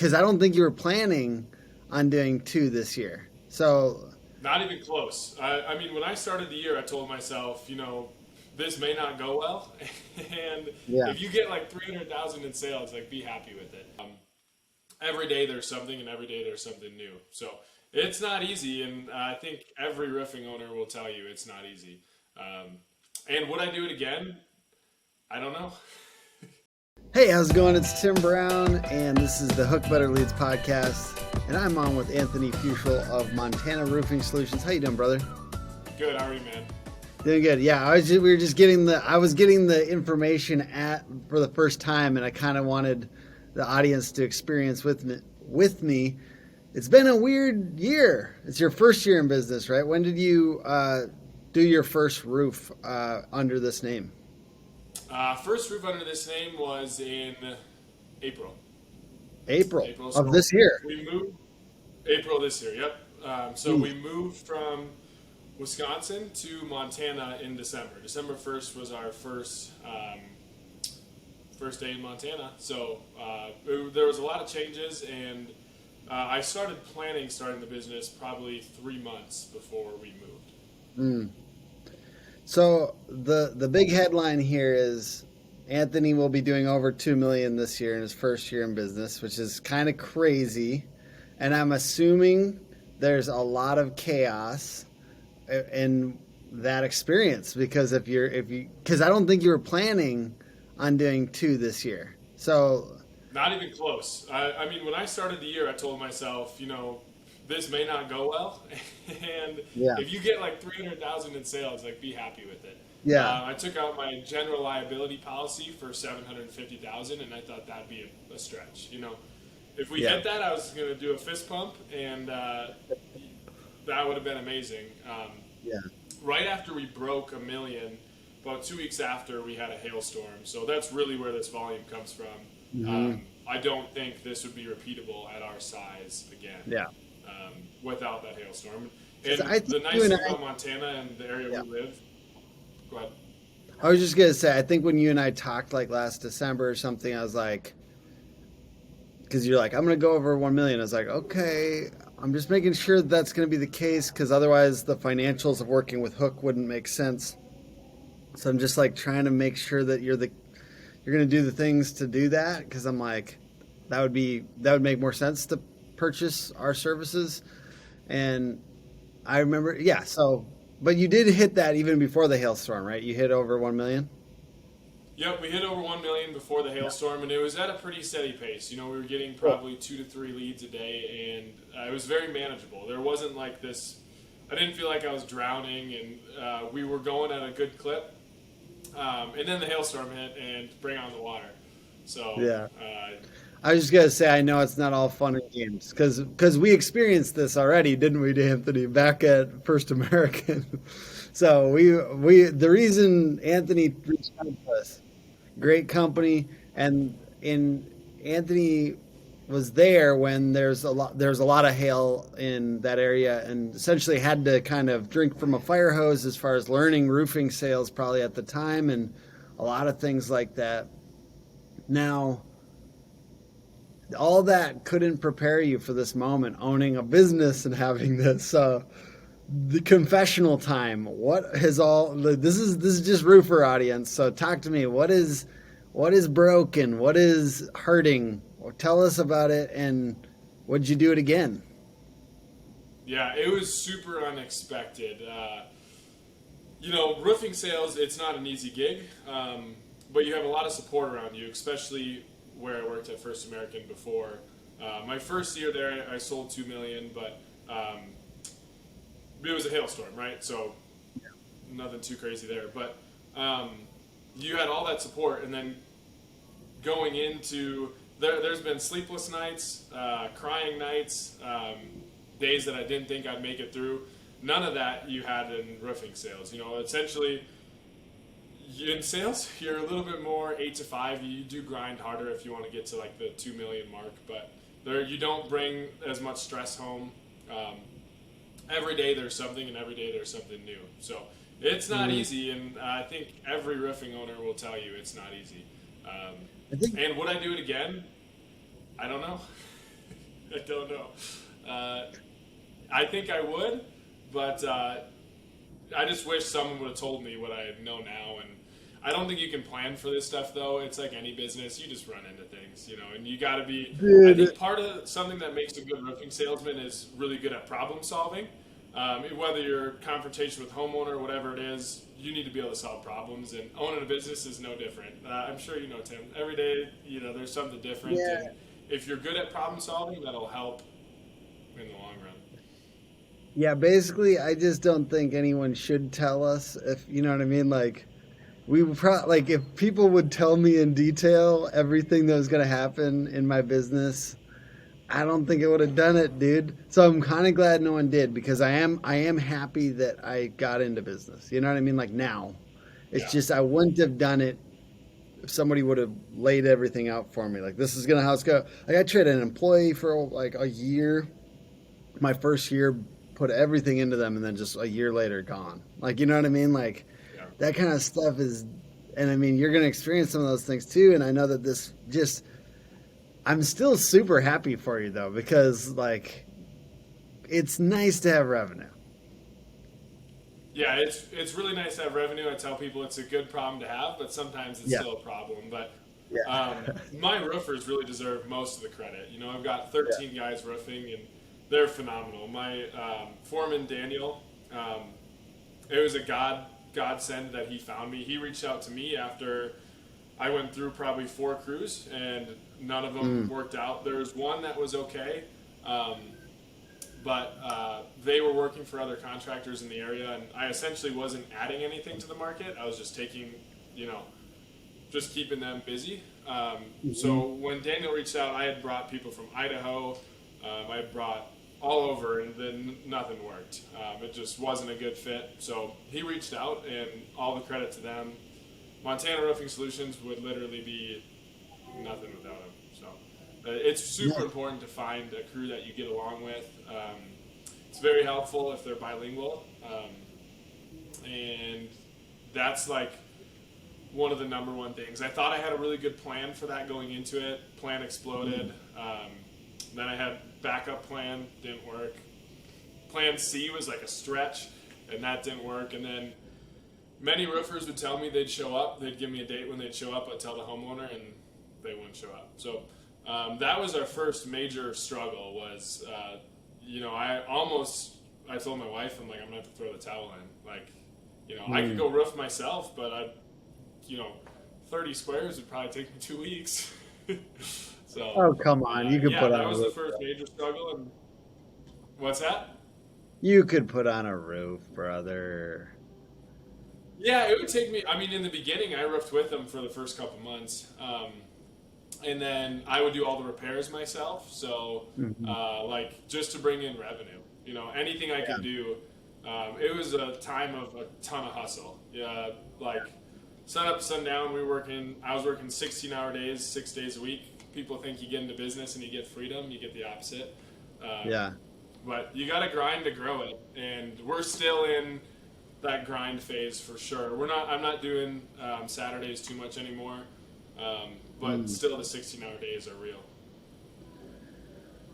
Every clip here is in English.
because I don't think you were planning on doing two this year. So Not even close. I mean, when I started the year, I told myself, this may not go well, and yeah, if you get like 300,000 in sales, like be happy with it. Every day there's something, and every day there's something new. So it's not easy, and I think every roofing owner will tell you it's not easy. Um, and would I do it again? I don't know. hey, how's it going? It's Tim Brown, and this is the Hook Better Leads podcast, and I'm on with Anthony Fuchsel of Montana Roofing Solutions. How you doing, brother? Good, how are you, man? Doing good. Yeah, we were just getting I was getting the information for the first time, and I kind of wanted the audience to experience with me. It's been a weird year. It's your first year in business, right? When did you do your first roof under this name? First roof under this name was in April. April April, of so this year. we moved April this year. Yep. So Jeez. we moved from Wisconsin to Montana in December. December 1st was our first day in Montana. So there was a lot of changes, and I started starting the business probably 3 months before we moved. Mm. So the big headline here is Anthony will be doing over 2 million this year in his first year in business, which is kind of crazy. And I'm assuming there's a lot of chaos in that experience because because I don't think you were planning on doing two this year. So Not even close. I mean, when I started the year, I told myself, this may not go well, and yeah, if you get like 300,000 in sales, like be happy with it. yeah, I took out my general liability policy for 750,000, and I thought that'd be a stretch. If we yeah, hit that, I was going to do a fist pump, and that would have been amazing. yeah. Right after we broke a million, about 2 weeks after, we had a hailstorm. So that's really where this volume comes from. Hmm. I don't think this would be repeatable at our size again Yeah. without that hailstorm. 'Cause And I think the you nice and thing I, about Montana and the area yeah. we live, go ahead. I was just gonna say, I think when you and I talked like last December or something, I was like, because you're like, I'm gonna go over 1 million. I was like, okay, I'm just making sure that's gonna be the case because otherwise the financials of working with Hook wouldn't make sense. So I'm just like trying to make sure that you're gonna do the things to do that because I'm like, that would make more sense to purchase our services. And I remember, yeah. So, but you did hit that even before the hailstorm, right? You hit over 1 million. Yep, we hit over 1 million before the Yeah. hailstorm, and it was at a pretty steady pace. We were getting Cool. probably 2 to 3 leads a day, and it was very manageable. There wasn't like this, I didn't feel like I was drowning, and we were going at a good clip. And then the hailstorm hit and bring on the water. So, Yeah. I was just gonna say I know it's not all fun and games because we experienced this already, didn't we, Anthony? Back at First American. So we the reason Anthony reached out to us, great company, and in Anthony was there when there's a lot of hail in that area, and essentially had to kind of drink from a fire hose as far as learning roofing sales probably at the time, and a lot of things like that. Now all that couldn't prepare you for this moment, owning a business and having this. So the confessional time. What has all this is just roofer audience. So talk to me. What is broken? What is hurting? Tell us about it. And would you do it again? yeah, it was super unexpected. Roofing sales, it's not an easy gig, but you have a lot of support around you, especially where I worked at First American before. My first year there, I sold 2 million, but it was a hailstorm, right? So nothing too crazy there. But you had all that support, and then going into there's been sleepless nights, crying nights, days that I didn't think I'd make it through. None of that you had in roofing sales. Essentially in sales, you're a little bit more 8 to 5. You do grind harder if you want to get to like the 2 million mark, but you don't bring as much stress home. Um, every day there's something, and every day there's something new. So it's not Mm, easy, and I think every roofing owner will tell you it's not easy. I think And would I do it again? I don't know. I don't know. Uh, I think I would, but I just wish someone would have told me what I know now. And I don't think you can plan for this stuff, though. It's like any business; you just run into things, And you got to be. I Dude, think part of something that makes a good roofing salesman is really good at problem solving. Whether you're confrontation with homeowner or whatever it is, you need to be able to solve problems. And owning a business is no different. I'm sure you know, Tim. Every day, there's something different, yeah. and if you're good at problem solving, that'll help in the long run. Yeah, basically, I just don't think anyone should tell us if you know what I mean. Like, like if people would tell me in detail everything that was going to happen in my business, I don't think it would have done it, dude. So I'm kind of glad no one did because I am happy that I got into business. You know what I mean? Like now, it's Yeah. just I wouldn't have done it if somebody would have laid everything out for me. Like this is gonna how it's go. Like I traded an employee for like a year. My first year, put everything into them, and then just a year later, gone. Like you know what I mean? Like Yeah. that kind of stuff is. And I mean, you're going to experience some of those things too. And I know that this just I'm still super happy for you though because like it's nice to have revenue. Yeah, it's really nice to have revenue. I tell people it's a good problem to have, but sometimes it's Yeah. still a problem. But Yeah. my roofers really deserve most of the credit. I've got Yeah. 13 guys roofing, and they're phenomenal. My foreman Daniel, um, it was a godsend that he found me. He reached out to me after I went through probably 4 crews, and none of them Mm. worked out. There was one that was okay. Um, but they were working for other contractors in the area, and I essentially wasn't adding anything to the market. I was just taking, you know, just keeping them busy. So Hmm. when Daniel reached out, I had brought people from Idaho. I had brought all over, and then nothing worked. It just wasn't a good fit. So he reached out, and all the credit to them. Montana Roofing Solutions would literally be nothing without him. So it's super Yeah. important to find a crew that you get along with. It's very helpful if they're bilingual, and that's like one of the number one things. I thought I had a really good plan for that going into it. Plan exploded. Then I had backup plan, didn't work. Plan C was like a stretch, and that didn't work. And then many roofers would tell me they'd show up. They'd give me a date when they'd show up. I'd tell the homeowner, and they wouldn't show up. So that was our first major struggle. Was I told my wife, I'm like, I'm gonna have to throw the towel in. Like, I could Mm. go roof myself, but 30 squares would probably take me 2 weeks. So, Oh come on, you could yeah, put on that a was the roof. first major struggle. And what's that? You could put on a roof, brother. Yeah, it would take me. I mean, in the beginning, I roofed with them for the first couple months, and then I would do all the repairs myself. So, Hmm. like, just to bring in revenue, anything I Yeah. could do. It was a time of a ton of hustle. Yeah, like sun up, sundown. I was working 16-hour days, 6 days a week. People think you get into business and you get freedom. You get the opposite. Um, Yeah. but you got to grind to grow it, and we're still in that grind phase for sure. I'm not doing Saturdays too much anymore, but Mm. still the 16-hour days are real.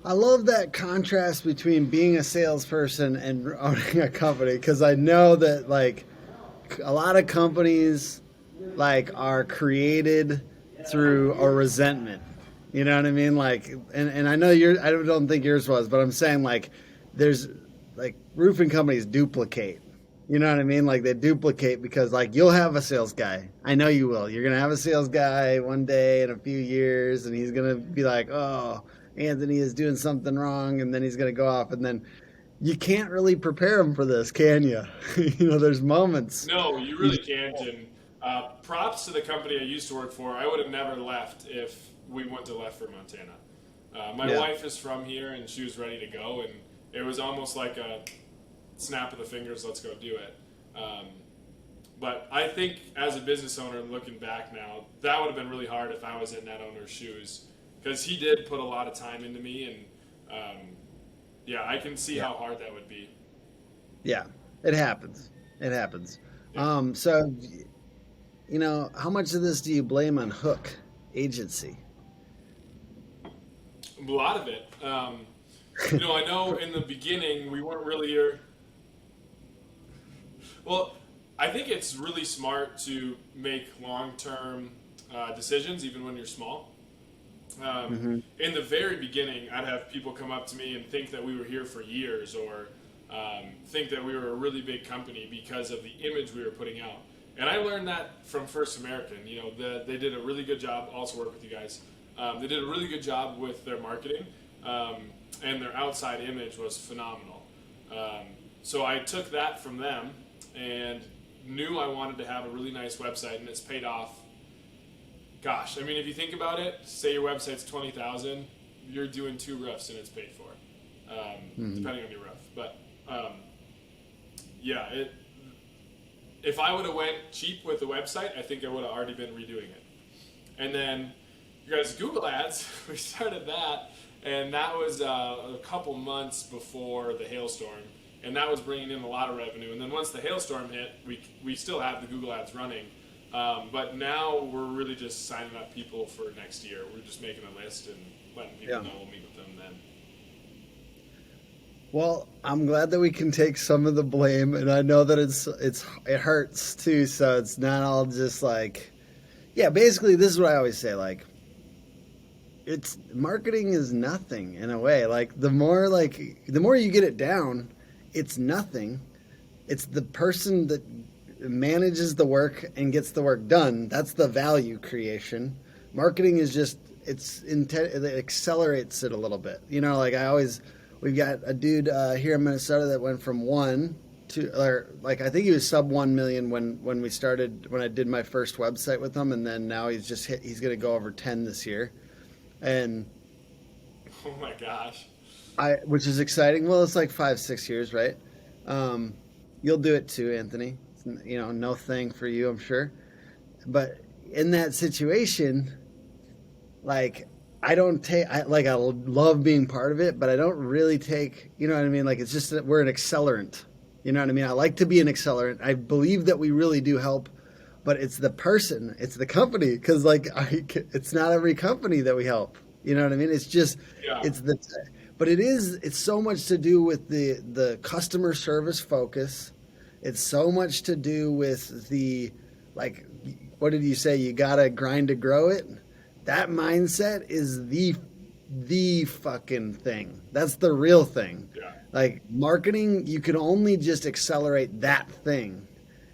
I love that contrast between being a salesperson and owning a company because I know that like a lot of companies like are created through a resentment. You know what I mean? Like, and I know I don't think yours was, but I'm saying like there's like roofing companies duplicate. You know what I mean? Like they duplicate because like you'll have a sales guy. I know you will. You're gonna have a sales guy one day in a few years, and he's gonna be like, "Oh, Anthony is doing something wrong," and then he's gonna go off, and then you can't really prepare him for this, can you? There's moments. No, you You really just, can't. And props to the company I used to work for. I would have never left if we wouldn't have left for Montana. My yeah, wife is from here, and she was ready to go, and it was almost like a snap of the fingers, let's go do it. Um, but I think as a business owner, looking back now, that would have been really hard if I was in that owner's shoes, because he did put a lot of time into me, and yeah, I can see yeah, how hard that would be. yeah. It happens. It happens. Yeah. So how much of this do you blame on Hook Agency? A lot of it. I know in the beginning we weren't really your. Well, I think it's really smart to make long-term decisions, even when you're small. In the very beginning, I'd have people come up to me and think that we were here for years, or think that we were a really big company because of the image we were putting out. And I learned that from First American. They did a really good job. Also work with you guys. They did a really good job with their marketing, and their outside image was phenomenal. So I took that from them and knew I wanted to have a really nice website, and it's paid off. Gosh, I mean, if you think about it, say your website's 20,000, you're doing 2 roofs and it's paid for, depending on your roof. But if I would have went cheap with the website, I think I would have already been redoing it. And then you guys, Google Ads, we started that, and that was a couple months before the hailstorm, and that was bringing in a lot of revenue. And then once the hailstorm hit, we still have the Google Ads running. But now we're really just signing up people for next year. We're just making a list and letting people know we'll meet with them then. Well, I'm glad that we can take some of the blame, and I know that it hurts too. So it's not all just like, basically this is what I always say. Like, it's marketing is nothing in a way. Like the more you get it down, it's nothing. It's the person that manages the work and gets the work done. That's the value creation. Marketing is just, it accelerates it a little bit. We've got a dude here in Minnesota that went from 1 to, or like, I think he was sub 1 million when we started, when I did my first website with him. And then now he's going to go over 10 this year. And oh my gosh, which is exciting. Well, it's like 5-6 years, right? You'll do it too, Anthony. No thing for you, I'm sure. But in that situation, like, I love being part of it, but I don't really take, you know what I mean? Like, it's just that we're an accelerant. You know what I mean? I like to be an accelerant. I believe that we really do help, but it's the person, it's the company. Cause it's not every company that we help. You know what I mean? It's just, but it's so much to do with the customer service focus. It's so much to do with like, what did you say? You gotta grind to grow it. That mindset is the fucking thing. That's the real thing. Yeah. Like marketing, you can only just accelerate that thing.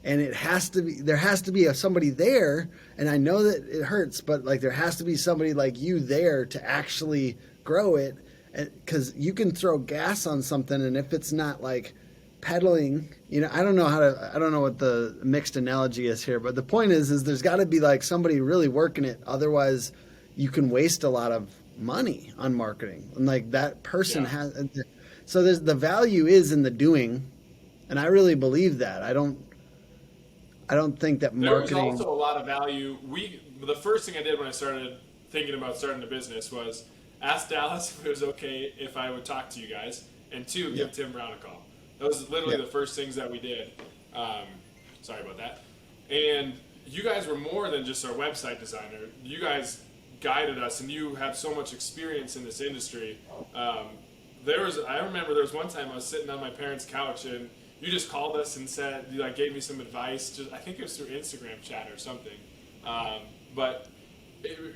And there has to be somebody there. And I know that it hurts, but like there has to be somebody like you there to actually grow it. Cause you can throw gas on something. And if it's not like pedaling, I don't know what the mixed analogy is here, but the point is there's got to be like somebody really working it. Otherwise you can waste a lot of money on marketing. And like that person has, so the value is in the doing. And I really believe that. I don't think that marketing. There was also a lot of value. The first thing I did when I started thinking about starting a business was ask Dallas if it was okay if I would talk to you guys, and 2, give Tim Brown a call. That was literally the first things that we did. Sorry about that. And you guys were more than just our website designer. You guys guided us, and you have so much experience in this industry. I remember there was one time I was sitting on my parents' couch, and you just called us and said, gave me some advice. I think it was through Instagram chat or something. But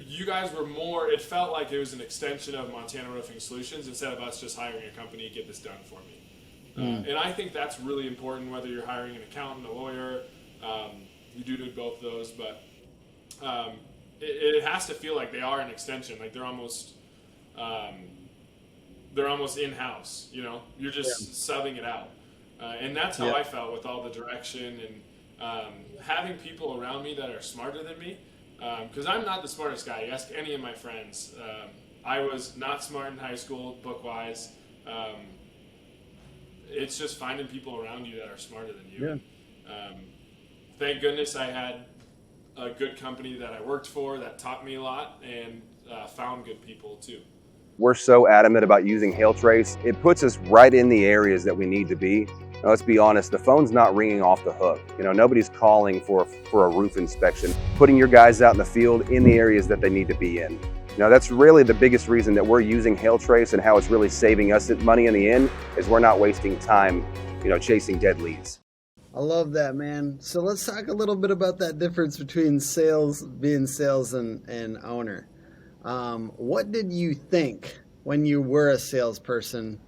you guys were more, it felt like it was an extension of Montana Roofing Solutions instead of us just hiring a company, get this done for me. And I think that's really important, whether you're hiring an accountant, a lawyer, you do both of those, but it has to feel like they are an extension, like they're almost in-house, you're just subbing it out. And that's how I felt with all the direction and having people around me that are smarter than me, because I'm not the smartest guy. You ask any of my friends. I was not smart in high school, book-wise. It's just finding people around you that are smarter than you. Yeah. Thank goodness I had a good company that I worked for that taught me a lot, and found good people too. We're so adamant about using Hail Trace. It puts us right in the areas that we need to be. Now, let's be honest, the phone's not ringing off the hook. Nobody's calling for a roof inspection. Putting your guys out in the field in the areas that they need to be in. Now, that's really the biggest reason that we're using HailTrace and how it's really saving us money in the end is we're not wasting time, chasing dead leads. I love that, man. So let's talk a little bit about that difference between being sales and owner. What did you think when you were a salesperson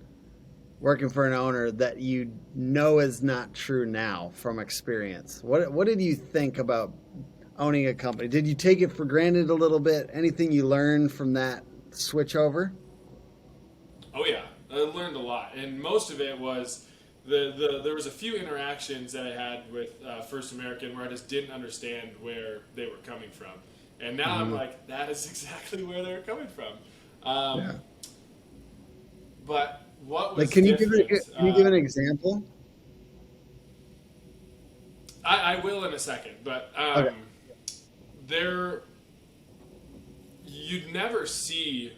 working for an owner that you know is not true now from experience? What did you think about owning a company? Did you take it for granted a little bit? Anything you learned from that switch over? Oh yeah, I learned a lot, and most of it was there was a few interactions that I had with First American where I just didn't understand where they were coming from, and now I'm like, that is exactly where they're coming from. Yeah. But what was Like, can you different? can you give an example? I will in a second, but Okay. there you'd never see.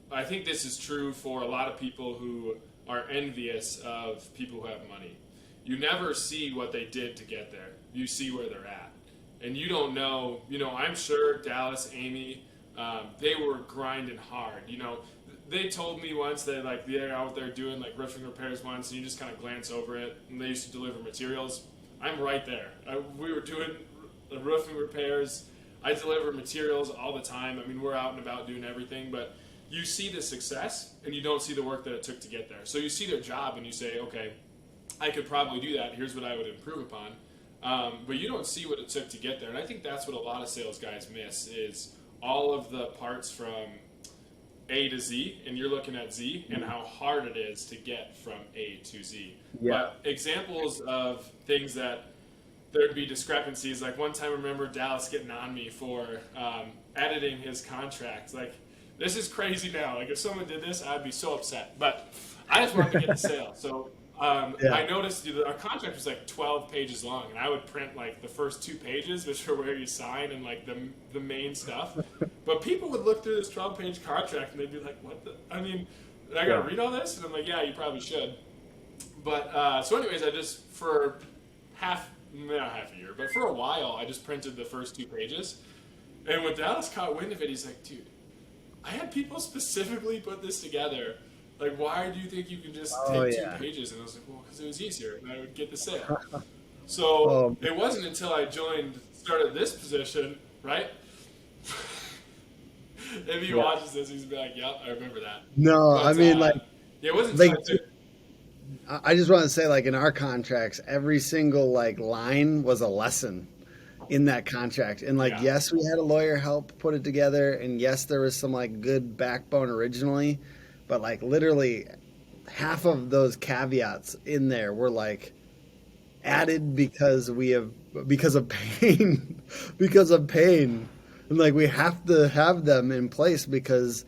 I think this is true for a lot of people who are envious of people who have money. You never see what they did to get there. You see where they're at, and you don't know. I'm sure Dallas, Amy, they were grinding hard. They told me once that like they're out there doing like roofing repairs once, and you just kind of glance over it. And they used to deliver materials. I'm right there. We were doing the roofing repairs. I deliver materials all the time. I mean, we're out and about doing everything, but you see the success and you don't see the work that it took to get there. So you see their job and you say, okay, I could probably do that. Here's what I would improve upon. But you don't see what it took to get there. And I think that's what a lot of sales guys miss is all of the parts from A to Z, and you're looking at Z and how hard it is to get from A to Z. Yeah. But examples of things that there'd be discrepancies, like one time I remember Dallas getting on me for editing his contract. Like, this is crazy now. Like, if someone did this, I'd be so upset. But I just wanted to get the sale. So I noticed our contract was like 12 pages long, and I would print like the first 2 pages, which are where you sign and like the main stuff. But people would look through this 12-page contract and they'd be like, "What the? I mean, I gotta read all this?" And I'm like, "Yeah, you probably should." But so, anyways, I just for not half a year, but for a while, I just printed the first 2 pages. And when Dallas caught wind of it, he's like, "Dude, I had people specifically put this together. Like, why do you think you can just take 2 pages?" And I was like, "Well, because it was easier, and I would get the sale." So it wasn't until I started this position, right? If he watches this, he's be like, "Yep, I remember that." No, But, I mean, like, yeah, it wasn't like until I just want to say, like, in our contracts, every single like line was a lesson in that contract. And like, yeah, yes, we had a lawyer help put it together, and yes, there was some like good backbone originally, but like literally half of those caveats in there were like added because of pain, because of pain. And like we have to have them in place because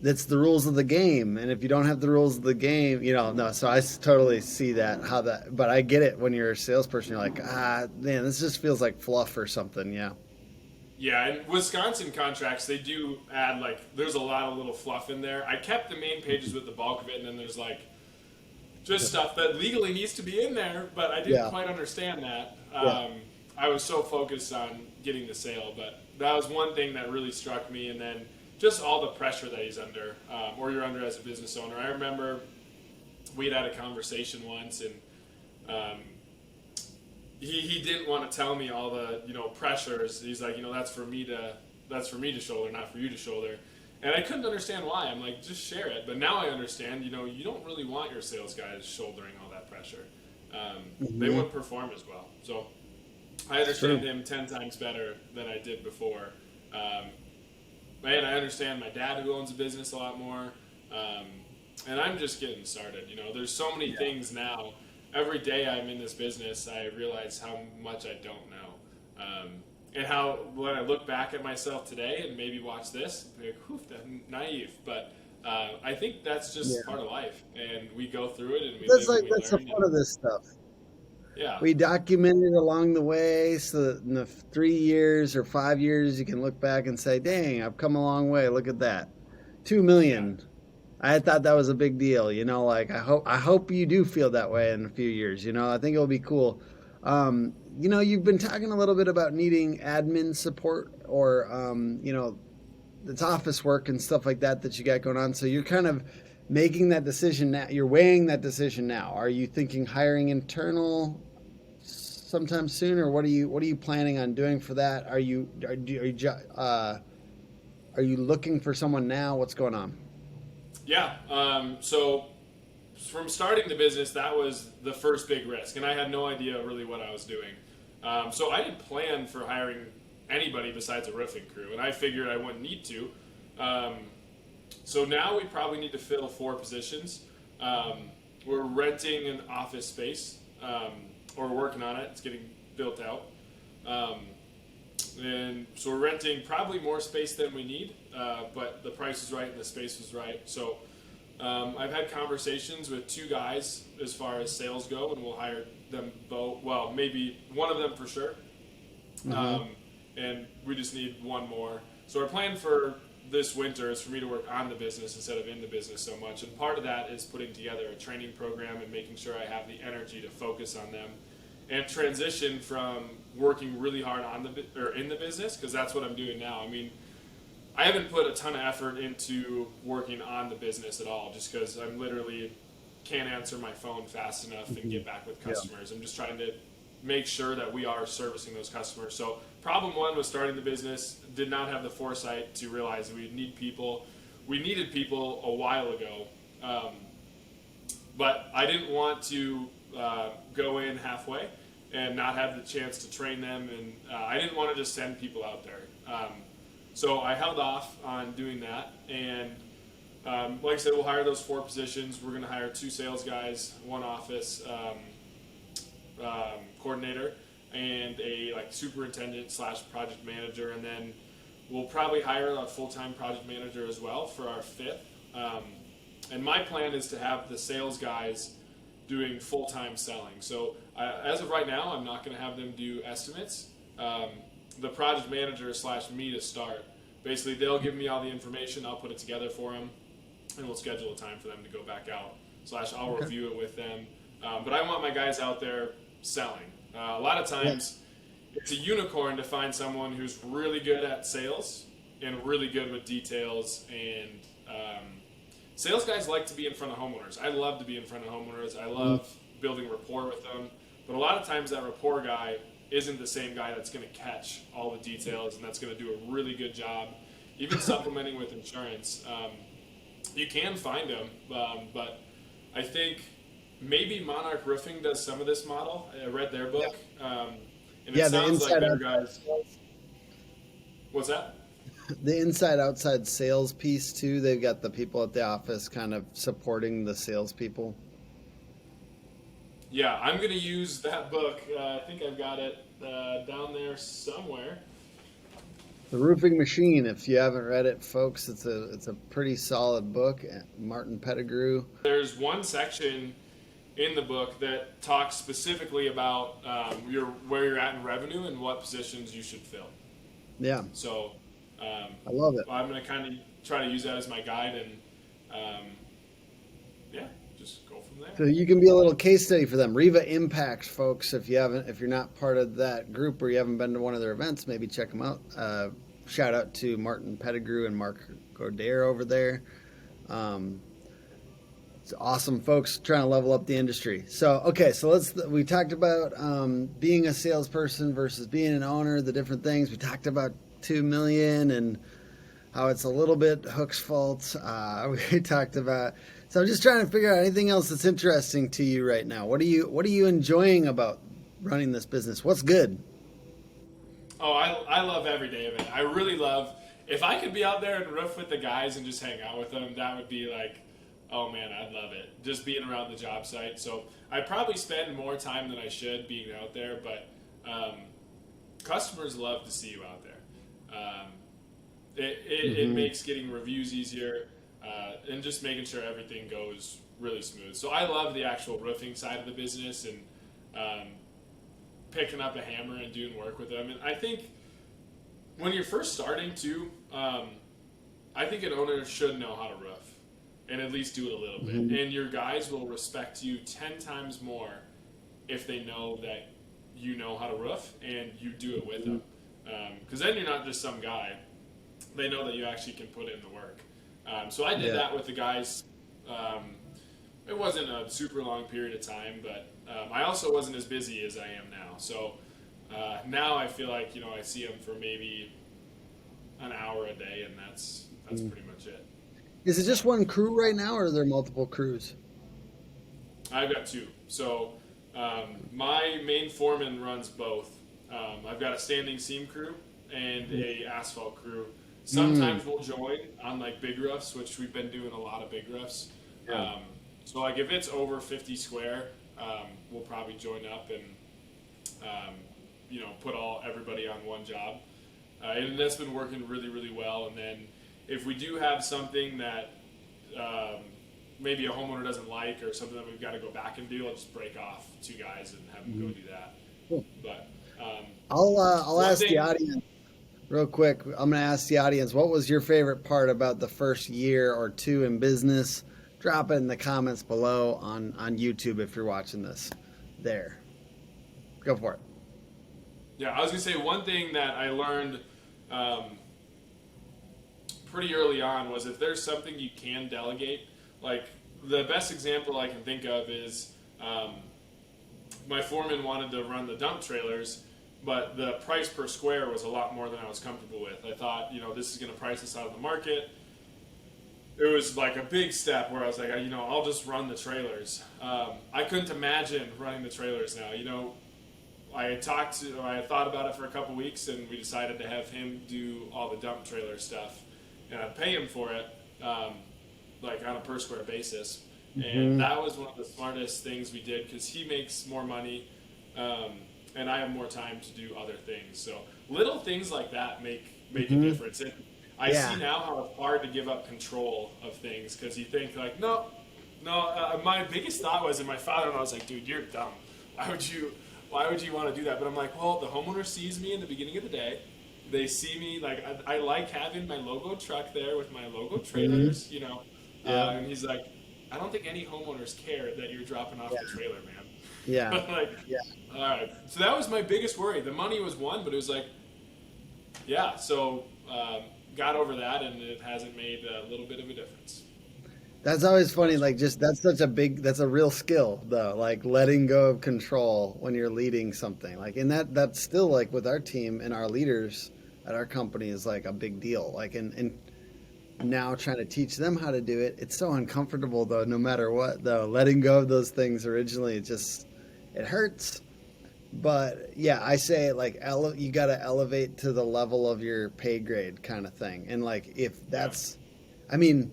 that's the rules of the game. And if you don't have the rules of the game, no. So I totally see but I get it when you're a salesperson. You're like, man, this just feels like fluff or something. Yeah. Yeah, and Wisconsin contracts, they do add, like, there's a lot of little fluff in there. I kept the main pages with the bulk of it, and then there's, like, just stuff that legally needs to be in there, but I didn't quite understand that. I was so focused on getting the sale, but that was one thing that really struck me, and then just all the pressure that he's under, or you're under as a business owner. I remember we'd had a conversation once, and he didn't want to tell me all the pressures. He's like, that's for me to shoulder, not for you to shoulder. And I couldn't understand why. I'm like, just share it. But now I understand. You don't really want your sales guys shouldering all that pressure. They wouldn't perform as well. So I understand him 10 times better than I did before. And I understand my dad who owns a business a lot more. And I'm just getting started. There's so many things now. Every day I'm in this business, I realize how much I don't know. And how, when I look back at myself today and maybe watch this, I'm like, whew, that's naive. But I think that's just part of life. And we go through it and we live and we That's the learn. fun of this stuff. Yeah. We document it along the way so that in the 3 years or 5 years, you can look back and say, dang, I've come a long way. Look at that. 2 million. Yeah. I thought that was a big deal, like I hope you do feel that way in a few years, I think it'll be cool. You've been talking a little bit about needing admin support or, it's office work and stuff like that you got going on. So you're kind of making that decision now. You're weighing that decision now. Are you thinking hiring internal sometime soon, or what are you planning on doing for that? Are you looking for someone now? What's going on? Yeah. So from starting the business, that was the first big risk, and I had no idea really what I was doing. So I didn't plan for hiring anybody besides a roofing crew, and I figured I wouldn't need to. Um, so now we probably need to fill 4 positions. We're renting an office space, or working on it. It's getting built out. Um, and so we're renting probably more space than we need, but the price is right and the space was right. So I've had conversations with 2 guys as far as sales go, and we'll hire them both. Well, maybe one of them for sure. And we just need one more. So our plan for this winter is for me to work on the business instead of in the business so much. And part of that is putting together a training program and making sure I have the energy to focus on them and transition from working really hard on in the business, because that's what I'm doing now. I mean, I haven't put a ton of effort into working on the business at all, just because I'm literally can't answer my phone fast enough and get back with customers. I'm just trying to make sure that we are servicing those customers. So problem 1 was starting the business, did not have the foresight to realize that we need people. We needed people a while ago, but I didn't want to go in halfway and not have the chance to train them, and I didn't want to just send people out there. So I held off on doing that, and like I said, we'll hire those 4 positions. We're going to hire 2 sales guys, 1 office coordinator, and a superintendent / project manager, and then we'll probably hire a full-time project manager as well for our 5th. And my plan is to have the sales guys doing full-time selling. So as of right now, I'm not going to have them do estimates. The project manager / me to start. Basically, they'll give me all the information. I'll put it together for them, and we'll schedule a time for them to go back out. / I'll review it with them. But I want my guys out there selling. A lot of times, it's a unicorn to find someone who's really good at sales and really good with details. And sales guys like to be in front of homeowners. I love to be in front of homeowners. I love building rapport with them. But a lot of times that rapport guy isn't the same guy that's going to catch all the details and that's going to do a really good job, even supplementing with insurance. You can find them, but I think maybe Monarch Roofing does some of this model. I read their book, and it sounds like their guys. What's that? The inside-outside sales piece too. They've got the people at the office kind of supporting the salespeople. Yeah, I'm going to use that book. I think I've got it down there somewhere. The Roofing Machine. If you haven't read it, folks, it's a pretty solid book. Martin Pettigrew. There's one section in the book that talks specifically about where you're at in revenue and what positions you should fill. Yeah. So I love it. I'm going to kind of try to use that as my guide, and just go from there. So you can be a little case study for them. Riva Impact, folks. If you're not part of that group or you haven't been to one of their events, maybe check them out. Shout out to Martin Pettigrew and Mark Godair over there. It's awesome folks trying to level up the industry. So, okay, so we talked about being a salesperson versus being an owner, the different things. We talked about 2 million and how it's a little bit Hook's fault. We talked about, so I'm just trying to figure out anything else that's interesting to you right now. What are you enjoying about running this business? What's good? Oh, I love every day of it. I really love, if I could be out there and roof with the guys and just hang out with them, that would be like, oh man, I'd love it. Just being around the job site. So I probably spend more time than I should being out there, but customers love to see you out there. It makes getting reviews easier and just making sure everything goes really smooth. So I love the actual roofing side of the business and picking up a hammer and doing work with them. And I think when you're first starting too, I think an owner should know how to roof and at least do it a little bit. And your guys will respect you 10 times more if they know that you know how to roof and you do it with them. Because then you're not just some guy they know that you actually can put in the work. So I did Yeah. that with the guys. It wasn't a super long period of time, but I also wasn't as busy as I am now. So now I feel like I see them for maybe an hour a day, and that's pretty much it. Is it just one crew right now, or are there multiple crews? I've got two. So my main foreman runs both. I've got a standing seam crew and a asphalt crew. Sometimes we'll join on like big roofs, which we've been doing a lot of big roofs. Yeah. So like if it's over 50 square, we'll probably join up and put everybody on one job. And that's been working really, really well. And then if we do have something that maybe a homeowner doesn't like or something that we've got to go back and do, I'll just break off two guys and have them go do that. Cool. But I'll ask thing, the audience real quick. I'm going to ask the audience, what was your favorite part about the first year or two in business? Drop it in the comments below on YouTube if you're watching this. There. Go for it. Yeah, I was going to say one thing that I learned pretty early on was if there's something you can delegate, like the best example I can think of is my foreman wanted to run the dump trailers, but the price per square was a lot more than I was comfortable with. I thought, this is going to price us out of the market. It was like a big step where I was like, I'll just run the trailers. I couldn't imagine running the trailers now. I had thought about it for a couple weeks, and we decided to have him do all the dump trailer stuff, and I'd pay him for it, like on a per square basis. And that was one of the smartest things we did because he makes more money, and I have more time to do other things. So little things like that make a difference. And I see now how it's hard to give up control of things because you think like, no. My biggest thought was, and my father-in-law was like, dude, you're dumb. Why would you want to do that? But I'm like, well, the homeowner sees me in the beginning of the day. They see me, like, I like having my logo truck there with my logo trailers, and he's like, I don't think any homeowners care that you're dropping off the trailer, man. Yeah. Like, all right. So that was my biggest worry. The money was one, but it was like, yeah, so got over that, and it hasn't made a little bit of a difference. That's always funny. Like, that's a real skill though. Like letting go of control when you're leading something. Like, and that's still like with our team and our leaders at our company is like a big deal. Like, and now trying to teach them how to do it. It's so uncomfortable though, no matter what though. Letting go of those things originally, it hurts. But yeah, I say like you got to elevate to the level of your pay grade kind of thing. And like if that's, I mean,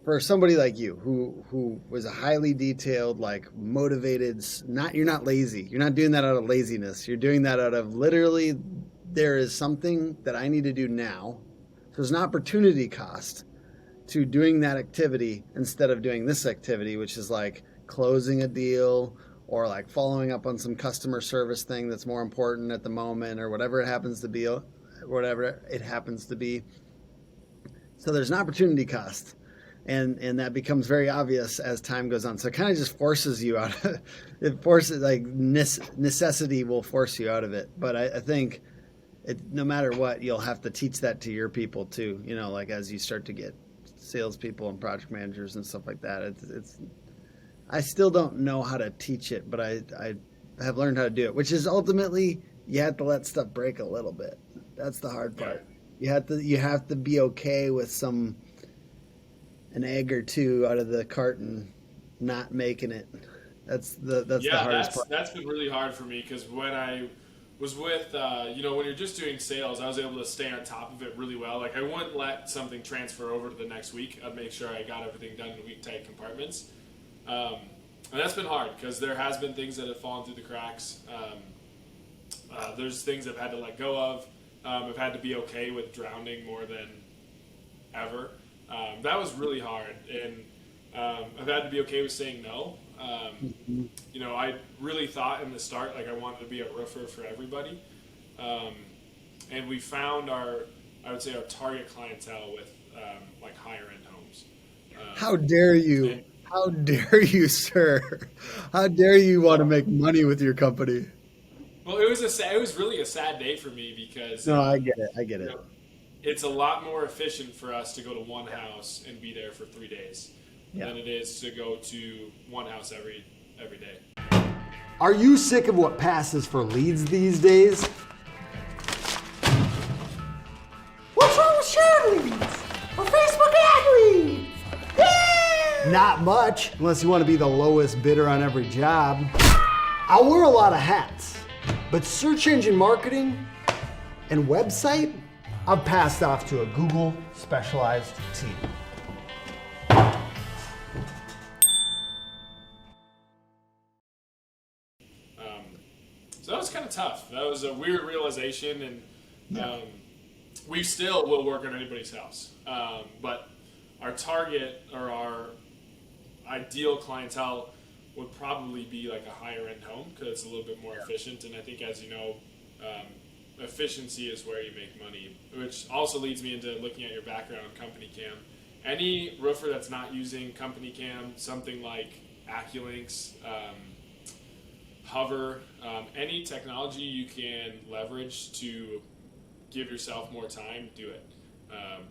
for somebody like you who was a highly detailed, like motivated, you're not lazy. You're not doing that out of laziness. You're doing that out of literally there is something that I need to do now. So there's an opportunity cost to doing that activity instead of doing this activity, which is like closing a deal or like following up on some customer service thing that's more important at the moment or whatever it happens to be. So there's an opportunity cost. And that becomes very obvious as time goes on. So it kind of just forces you out of it. Forces like necessity will force you out of it. But I think no matter what, you'll have to teach that to your people too. Like as you start to get salespeople and project managers and stuff like that. I still don't know how to teach it, but I have learned how to do it, which is ultimately you have to let stuff break a little bit. That's the hard part. You have to be okay with an egg or two out of the carton not making it. That's the hardest part. That's been really hard for me because when I was with when you're just doing sales, I was able to stay on top of it really well. Like I wouldn't let something transfer over to the next week. I'd make sure I got everything done in week tight compartments, and that's been hard because there has been things that have fallen through the cracks. There's things I've had to let go of. I've had to be okay with drowning more than ever. That was really hard, and I've had to be okay with saying no. I really thought in the start like I wanted to be a roofer for everybody, and we found our target clientele with like higher end homes. How dare you? How dare you, sir? How dare you want to make money with your company? Well, it was really a sad day for me because no, I get it. it's a lot more efficient for us to go to one house and be there for 3 days than it is to go to one house every day. Are you sick of what passes for leads these days? What's wrong with share leads? Or Facebook ad leads? Yeah! Not much, unless you want to be the lowest bidder on every job. I wear a lot of hats, but search engine marketing and website, I've passed off to a Google specialized team. So that was kind of tough. That was a weird realization, and we still will work on anybody's house. But our target or our ideal clientele would probably be like a higher end home because it's a little bit more efficient. And I think, as you know, efficiency is where you make money, which also leads me into looking at your background on Company Cam. Any roofer that's not using Company Cam, something like AccuLynx, Hover, any technology you can leverage to give yourself more time, do it.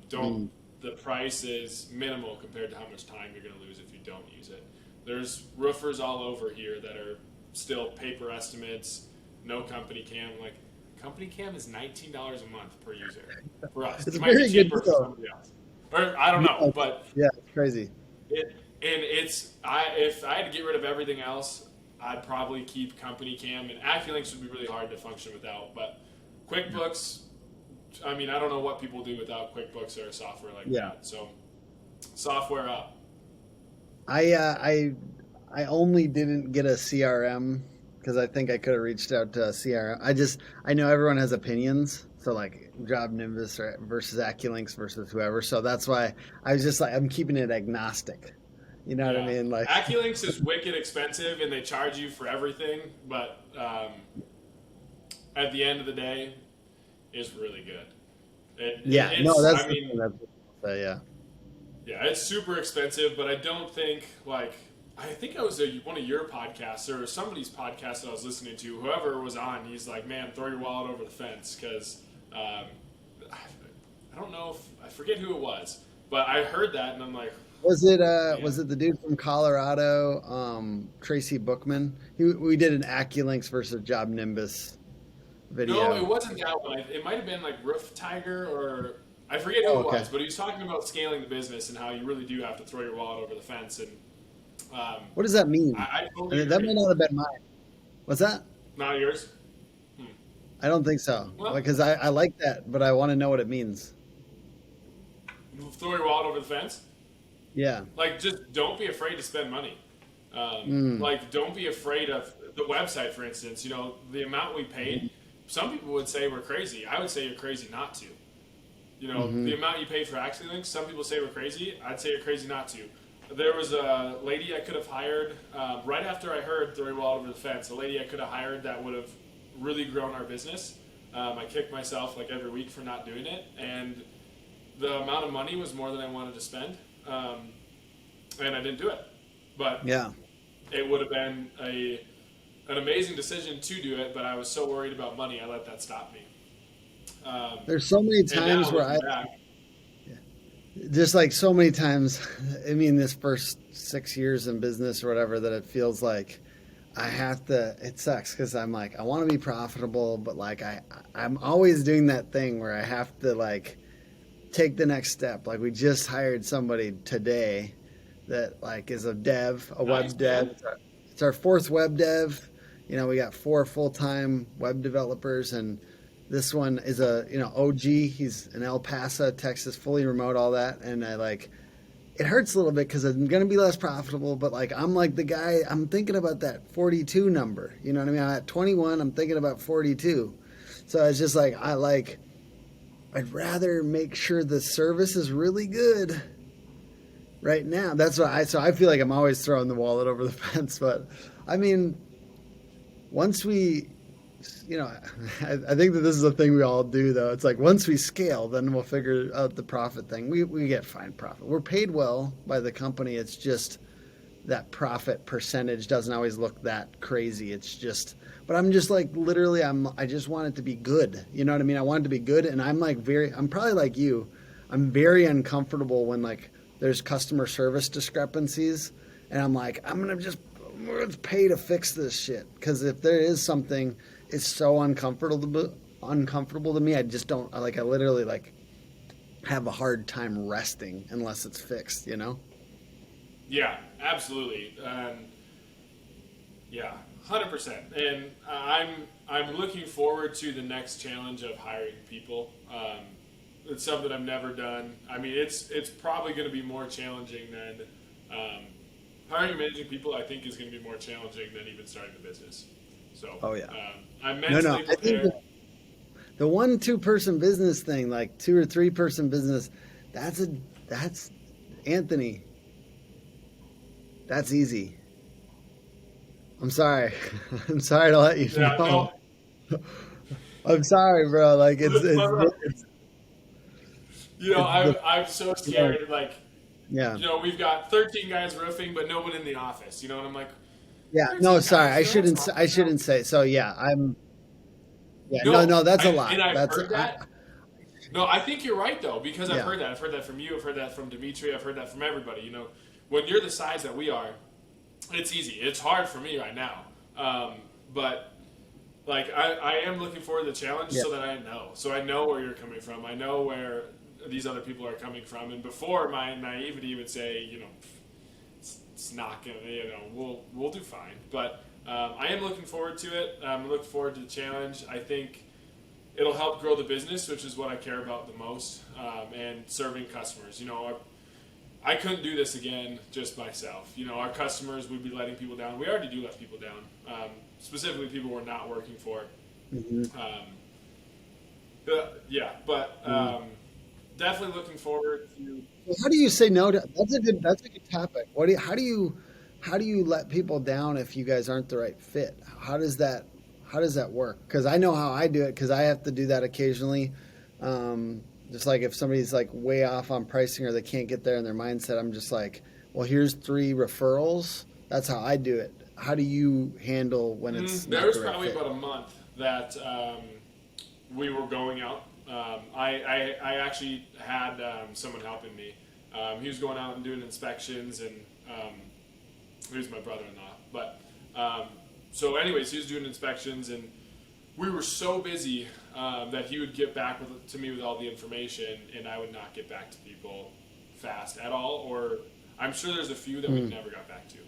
Don't. The price is minimal compared to how much time you're going to lose if you don't use it. There's roofers all over here that are still paper estimates, no Company Cam. Like, Company Cam is $19 a month per user for us. It's It might be very good cheaper for deal. somebody else, or I don't know, but Yeah, it's crazy. if I had to get rid of everything else, I'd probably keep Company Cam, and AccuLynx would be really hard to function without. But QuickBooks, I mean, I don't know what people do without QuickBooks or a software like that. So, software up. I only didn't get a CRM because I think I could have reached out to a CRM. I know everyone has opinions, so like Job Nimbus versus AccuLynx versus whoever. So that's why I was just like, I'm keeping it agnostic. You know what I mean? Like, AccuLynx is wicked expensive, and they charge you for everything. But at the end of the day, it's really good. yeah, Yeah, it's super expensive, but I don't think, like, I think I was one of your podcasts or somebody's podcast that I was listening to. Whoever was on, he's like, man, throw your wallet over the fence, because I don't know if, I forget who it was, but I heard that, and I'm like, was it the dude from Colorado, Tracy Bookman? We did an AccuLynx versus Job Nimbus video. No, it wasn't that one. It might have been like Roof Tiger, or I forget who it was, but he was talking about scaling the business and how you really do have to throw your wallet over the fence. And what does that mean? I totally that may not have been mine. What's that? Not yours? I don't think so. Well, because I like that, but I want to know what it means. Throw your wallet over the fence? Yeah. Like, just don't be afraid to spend money. Like, don't be afraid of the website, for instance. You know, the amount we paid, some people would say we're crazy. I would say you're crazy not to. You know, the amount you paid for AccuLynx, some people say we're crazy. I'd say you're crazy not to. There was a lady I could have hired right after I heard throw your wallet over the fence, a lady I could have hired that would have really grown our business. I kicked myself like every week for not doing it, and the amount of money was more than I wanted to spend, and I didn't do it. But it would have been an amazing decision to do it, but I was so worried about money, I let that stop me. There's so many times where just like so many times, I mean, this first 6 years in business or whatever, that it feels like I have to, it sucks because I'm like, I want to be profitable, but like I'm always doing that thing where I have to like take the next step. Like we just hired somebody today that like is a dev, web dev. It's our fourth web dev. You know, we got 4 full-time web developers, and this one is a, OG. He's in El Paso, Texas, fully remote, all that. And it hurts a little bit because I'm going to be less profitable, but like, I'm like the guy, I'm thinking about that 42 number. You know what I mean? I'm at 21, I'm thinking about 42. So it's just like, I'd rather make sure the service is really good right now. That's why I feel like I'm always throwing the wallet over the fence. But I mean, once we, I think that this is a thing we all do though. It's like once we scale, then we'll figure out the profit thing. We get fine profit. We're paid well by the company. It's just that profit percentage doesn't always look that crazy. It's just, but I'm just like literally, I just want it to be good. You know what I mean? I want it to be good, and I'm probably like you. I'm very uncomfortable when like there's customer service discrepancies, and I'm like, I'm gonna pay to fix this shit, because if there is something, it's so uncomfortable to me. I just don't I literally like have a hard time resting unless it's fixed. You know? Yeah, absolutely. Yeah, 100%. And I'm looking forward to the next challenge of hiring people. It's something I've never done. I mean, it's probably going to be more challenging than hiring and managing people. I think is going to be more challenging than even starting the business. So, Oh yeah. I'm No, mentally I think prepared. the 1-2 person business thing, like 2 or 3 person business, that's Anthony. That's easy. I'm sorry. I'm sorry to let you Yeah, know. no. I'm sorry, bro. Like it's I'm so the scared. Like, yeah. we've got 13 guys roofing, but no one in the office. And I'm like, Yeah. No, 13 sorry. guys, what's wrong I with them? shouldn't say. So yeah, yeah. No, No, no, that's a and lot. I've That's heard that. No, I think you're right though, because I've yeah. heard that. I've heard that from you. I've heard that from Dimitri. I've heard that from everybody. When you're the size that we are, it's easy. It's hard for me right now, but like I am looking forward to the challenge Yeah. so that so I know where you're coming from. I know where these other people are coming from, and before my naivety would say, it's not gonna, we'll do fine. But I am looking forward to it. I'm looking forward to the challenge. I think it'll help grow the business, which is what I care about the most, and serving customers. I couldn't do this again just myself. Our customers would be letting people down. We already do let people down, specifically people we're not working for. Yeah, but definitely looking forward to. How do you say no to? That's a good topic. How do you let people down if you guys aren't the right fit? How does that work? Because I know how I do it, because I have to do that occasionally. Just like if somebody's like way off on pricing or they can't get there in their mindset, I'm just like, well, here's 3 referrals. That's how I do it. How do you handle when it's There not was the right probably fit? about a month that we were going out. I actually had someone helping me. He was going out and doing inspections, and he was my brother-in-law. But so, anyways, he was doing inspections, and we were so busy that he would get back to me with all the information, and I would not get back to people fast at all. Or I'm sure there's a few that we never got back to,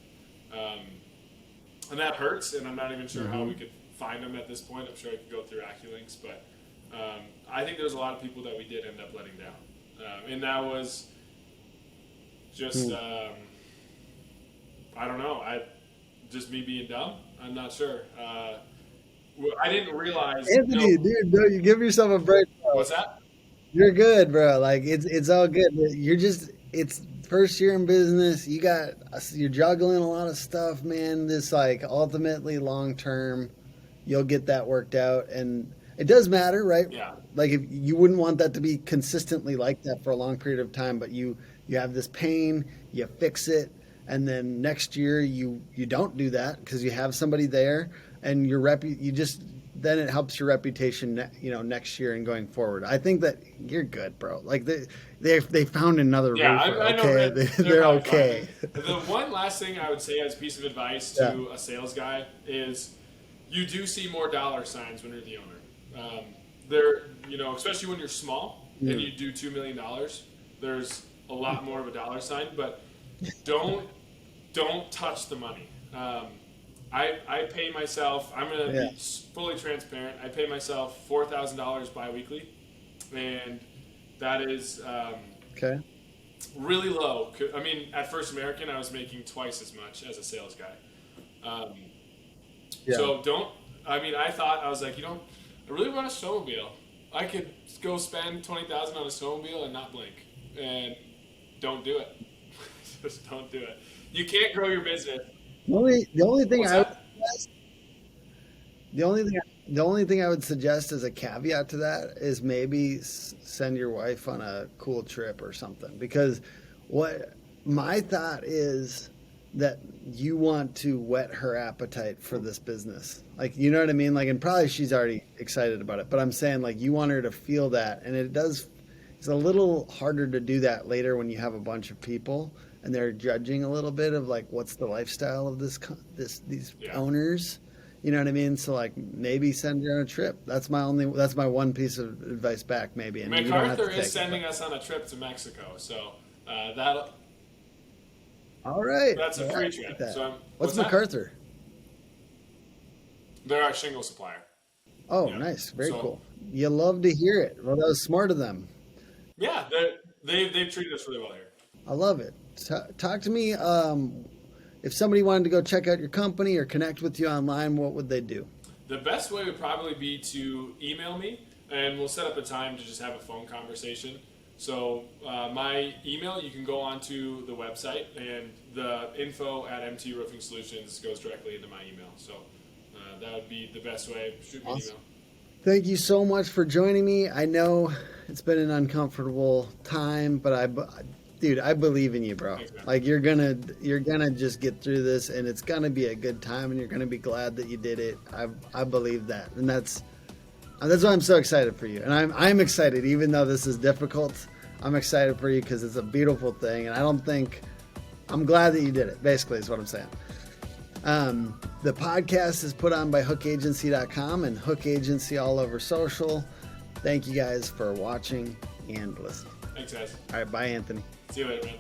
and that hurts. And I'm not even sure how we could find them at this point. I'm sure I could go through AccuLinks, but I think there's a lot of people that we did end up letting down, and that was just I don't know. Just me being dumb. I'm not sure. I didn't realize. Anthony, dude, no, you give yourself a break, bro. What's that? You're good, bro. Like it's all good. It's first year in business. You're juggling a lot of stuff, man. This like ultimately long term, you'll get that worked out, and it does matter, right? Yeah. Like if you wouldn't want that to be consistently like that for a long period of time, but you have this pain, you fix it, and then next year you don't do that because you have somebody there, and then it helps your reputation, next year and going forward. I think that you're good, bro. Like they found another Yeah, roofer. I know Okay, they're probably okay. fine. The one last thing I would say as a piece of advice to a sales guy is you do see more dollar signs when you're the owner. Especially when you're small and you do $2 million, there's a lot more of a dollar sign, but don't touch the money. I pay myself, I'm going to be fully transparent, I pay myself $4,000 biweekly, and that is Okay. really low. I mean, at First American, I was making twice as much as a sales guy. So I was like, I really want a snowmobile. I could go spend $20,000 on a snowmobile and not blink, and don't do it. Just don't do it. You can't grow your business. The only thing What's I would that? suggest, the only thing I would suggest as a caveat to that is maybe send your wife on a cool trip or something. Because what my thought is, that you want to whet her appetite for this business. Like, you know what I mean? Like, and probably she's already excited about it, but I'm saying like you want her to feel that. And it's a little harder to do that later when you have a bunch of people and they're judging a little bit of like, what's the lifestyle of these owners? You know what I mean? So like maybe send her on a trip. That's my one piece of advice back maybe. And MacArthur is sending us on a trip to Mexico. So that'll. All right. That's a free trip. That. So what's MacArthur? They're our shingle supplier. Oh, yeah. Nice. Very cool. You love to hear it. Well, that was smart of them. Yeah, they've treated us really well here. I love it. Talk to me. If somebody wanted to go check out your company or connect with you online, what would they do? The best way would probably be to email me, and we'll set up a time to just have a phone conversation. So my email, you can go onto the website, and the info at MT Roofing Solutions goes directly into my email. So that would be the best way. Shoot me an email. Thank you so much for joining me. I know it's been an uncomfortable time, but I believe in you, bro. Thanks, like you're gonna just get through this, and it's gonna be a good time, and you're gonna be glad that you did it. I believe that, and that's why I'm so excited for you. And I'm excited, even though this is difficult. I'm excited for you because it's a beautiful thing, and I'm glad that you did it. Basically, is what I'm saying. The podcast is put on by hookagency.com and Hook Agency all over social. Thank you guys for watching and listening. Thanks, guys. All right, bye, Anthony. See you later, man.